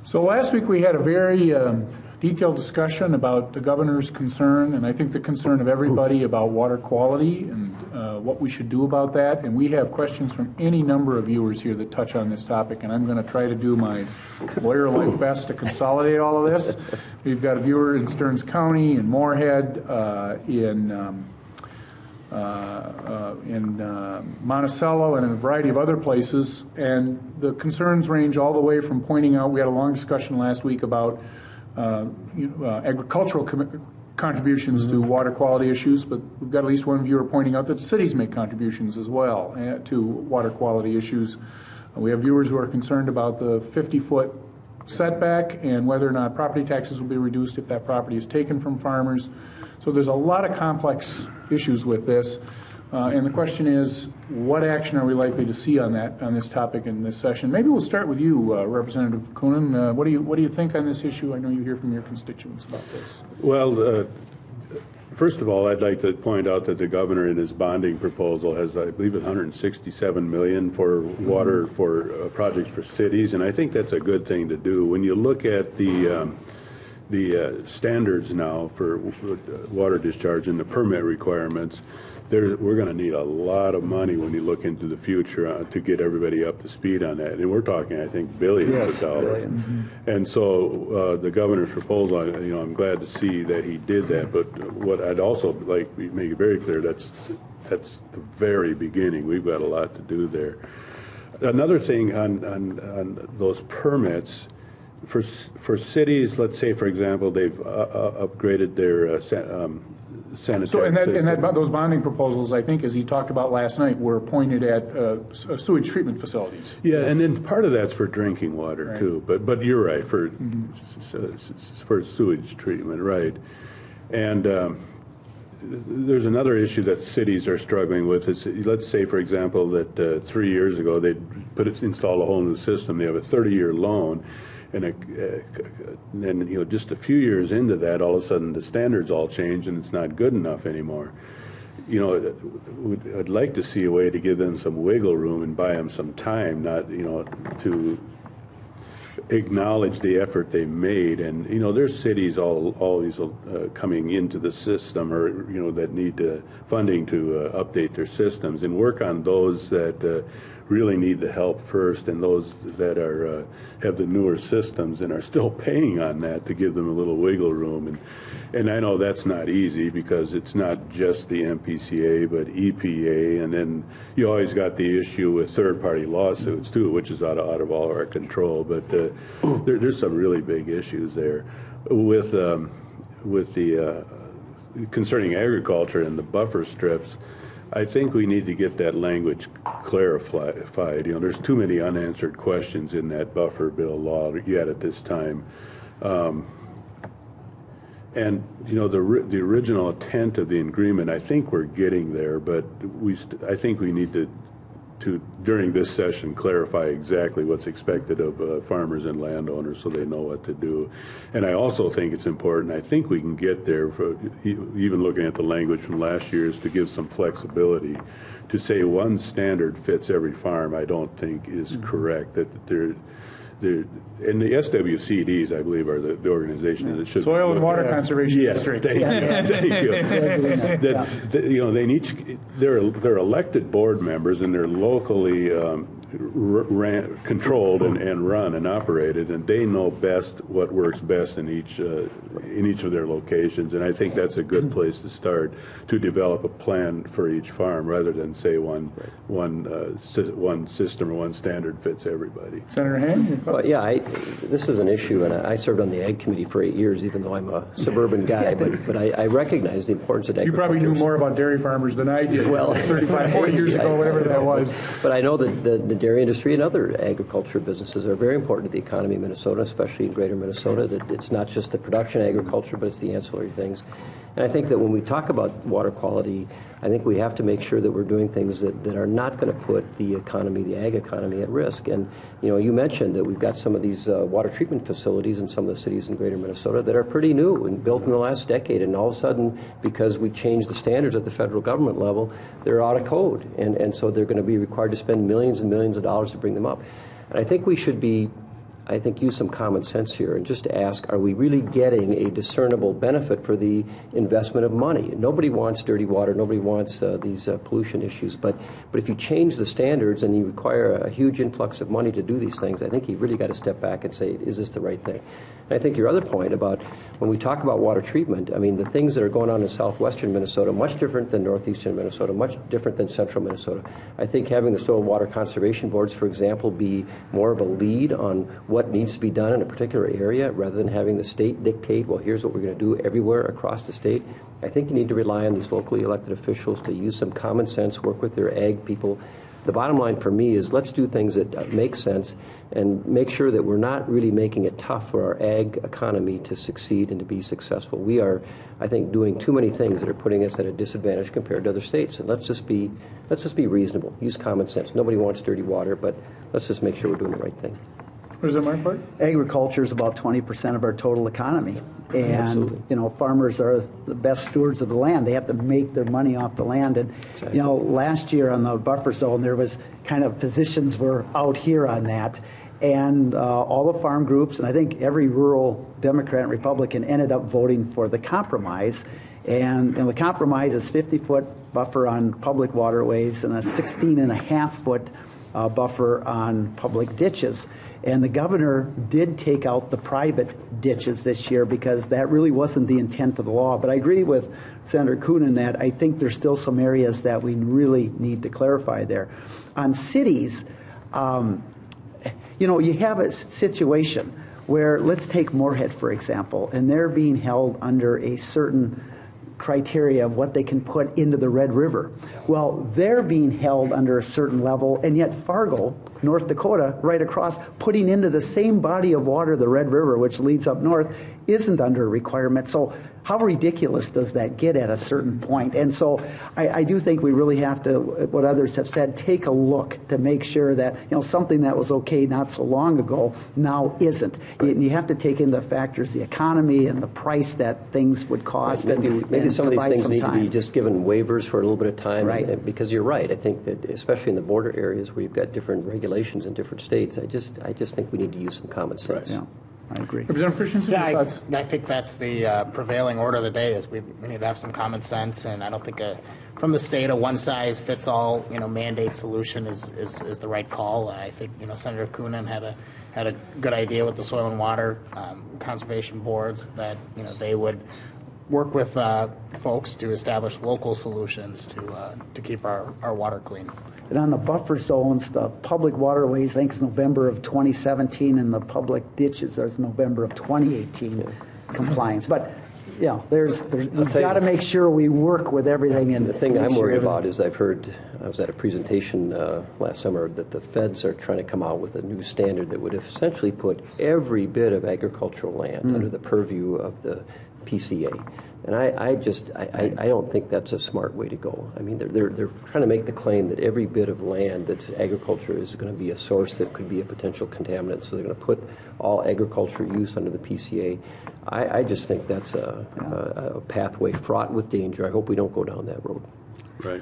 So last week we had a very detailed discussion about the governor's concern, and I think the concern of everybody about water quality and what we should do about that. And we have questions from any number of viewers here that touch on this topic, and I'm going to try to do my lawyer-like best to consolidate all of this. We've got a viewer in Stearns County, in Moorhead, in Monticello, and in a variety of other places. And the concerns range all the way from pointing out, we had a long discussion last week about agricultural contributions to water quality issues, but we've got at least one viewer pointing out that cities make contributions as well to water quality issues. We have viewers who are concerned about the 50-foot setback and whether or not property taxes will be reduced if that property is taken from farmers. So there's a lot of complex issues with this, and the question is, what action are we likely to see on this topic in this session? Maybe we'll start with you, Representative Coonan. What do you think on this issue? I know you hear from your constituents about this. Well, first of all, I'd like to point out that the governor in his bonding proposal has, I believe, $167 million for water for projects for cities, and I think that's a good thing to do. When you look at the standards now for water discharge and the permit requirements, we're going to need a lot of money when you look into the future to get everybody up to speed on that. And we're talking, I think, billions of dollars. Billions. Mm-hmm. And so the governor's proposal, I'm glad to see that he did that. But what I'd also like to make it very clear, that's the very beginning. We've got a lot to do there. Another thing on those permits, for cities, let's say, for example, they've upgraded their sanitary system. Those bonding proposals, I think, as he talked about last night, were pointed at sewage treatment facilities. Yeah, and then part of that's for drinking water, right, too. But you're right, for sewage treatment, right. And there's another issue that cities are struggling with. Is, let's say, for example, that 3 years ago they installed a whole new system. They have a 30-year loan. And then, just a few years into that, all of a sudden the standards all change and it's not good enough anymore. I'd like to see a way to give them some wiggle room and buy them some time, not, to acknowledge the effort they made. And, there's cities always coming into the system or, that need funding to update their systems and work on those that really need the help first, and those that have the newer systems and are still paying on that to give them a little wiggle room. And I know that's not easy because it's not just the MPCA, but EPA, and then you always got the issue with third-party lawsuits too, which is out of all our control. But there's some really big issues there with the concerning agriculture and the buffer strips. I think we need to get that language clarified. There's too many unanswered questions in that buffer bill law yet at this time. And the original intent of the agreement, I think we're getting there, but I think we need to during this session clarify exactly what's expected of farmers and landowners so they know what to do. And I also think it's important, I think we can get there, even looking at the language from last year, is to give some flexibility. To say one standard fits every farm, I don't think is correct. That and the SWCDs, I believe, are the organization that should Soil and Water Conservation District. Thank you. They need, they're elected board members and they're locally controlled and run and operated, and they know best what works best in each of their locations. And I think that's a good place to start, to develop a plan for each farm rather than say one system or one standard fits everybody. Senator Hand? Well, yeah, this is an issue, and I served on the Ag Committee for 8 years, even though I'm a suburban guy, but I recognize the importance of agriculture. You probably knew more about dairy farmers than I did, 35, 40 years ago, whatever that was. But I know that the dairy industry and other agriculture businesses are very important to the economy of Minnesota, especially in greater Minnesota, that it's not just the production agriculture, but it's the ancillary things. And I think that when we talk about water quality, I think we have to make sure that we're doing things that are not going to put the economy, the ag economy, at risk. And, you mentioned that we've got some of these water treatment facilities in some of the cities in greater Minnesota that are pretty new and built in the last decade. And all of a sudden, because we changed the standards at the federal government level, they're out of code. And so they're going to be required to spend millions and millions of dollars to bring them up. And I think we should be I think, use some common sense here and just ask, are we really getting a discernible benefit for the investment of money? Nobody wants dirty water. Nobody wants these pollution issues. But if you change the standards and you require a huge influx of money to do these things, I think you really got to step back and say, is this the right thing? And I think your other point about when we talk about water treatment, I mean, the things that are going on in southwestern Minnesota, much different than northeastern Minnesota, much different than central Minnesota. I think having the soil water conservation boards, for example, be more of a lead on what needs to be done in a particular area rather than having the state dictate, well, here's what we're going to do everywhere across the state. I think you need to rely on these locally elected officials to use some common sense, work with their ag people. The bottom line for me is let's do things that make sense and make sure that we're not really making it tough for our ag economy to succeed and to be successful. We are, I think, doing too many things that are putting us at a disadvantage compared to other states. And let's just be reasonable. Use common sense. Nobody wants dirty water, but let's just make sure we're doing the right thing. What is that, Mark Part? Agriculture is about 20% of our total economy. And, Absolutely. Farmers are the best stewards of the land. They have to make their money off the land. And, Exactly. Last year on the buffer zone, there was kind of positions were out here on that. And all the farm groups, and I think every rural Democrat and Republican ended up voting for the compromise. And the compromise is 50-foot buffer on public waterways and a 16.5-foot buffer on public ditches. And the governor did take out the private ditches this year because that really wasn't the intent of the law. But I agree with Senator Coonan that I think there's still some areas that we really need to clarify there. On cities, you have a situation where, let's take Moorhead, for example, and they're being held under a certain criteria of what they can put into the Red River. Well, they're being held under a certain level, and yet Fargo, North Dakota, right across, putting into the same body of water, the Red River, which leads up north, isn't under a requirement. So how ridiculous does that get at a certain point? And so I do think we really have to, what others have said, take a look to make sure that something that was okay not so long ago now isn't. You have to take into factors the economy and the price that things would cost. Maybe some of these things need to be time. just given waivers for a little bit of time. Right. Because you're right. I think that especially in the border areas where you've got different regulations in different states, I just think we need to use some common sense. Yeah, I agree. Representative Christensen, your thoughts? I think that's the prevailing order of the day is we need to have some common sense, and I don't think from the state a one-size-fits-all mandate solution is the right call. I think Senator Coonan had a good idea with the soil and water conservation boards that they would work with folks to establish local solutions to keep our water clean. And on the buffer zones, the public waterways, I think it's November of 2017, and the public ditches is November of 2018 compliance. But we've got to make sure we work with everything. And The thing I'm worried about is I was at a presentation last summer that the feds are trying to come out with a new standard that would essentially put every bit of agricultural land under the purview of the PCA. And I don't think that's a smart way to go. I mean, they're trying to make the claim that every bit of land that's agriculture is going to be a source that could be a potential contaminant. So they're going to put all agriculture use under the PCA. I just think that's a pathway fraught with danger. I hope we don't go down that road. Right.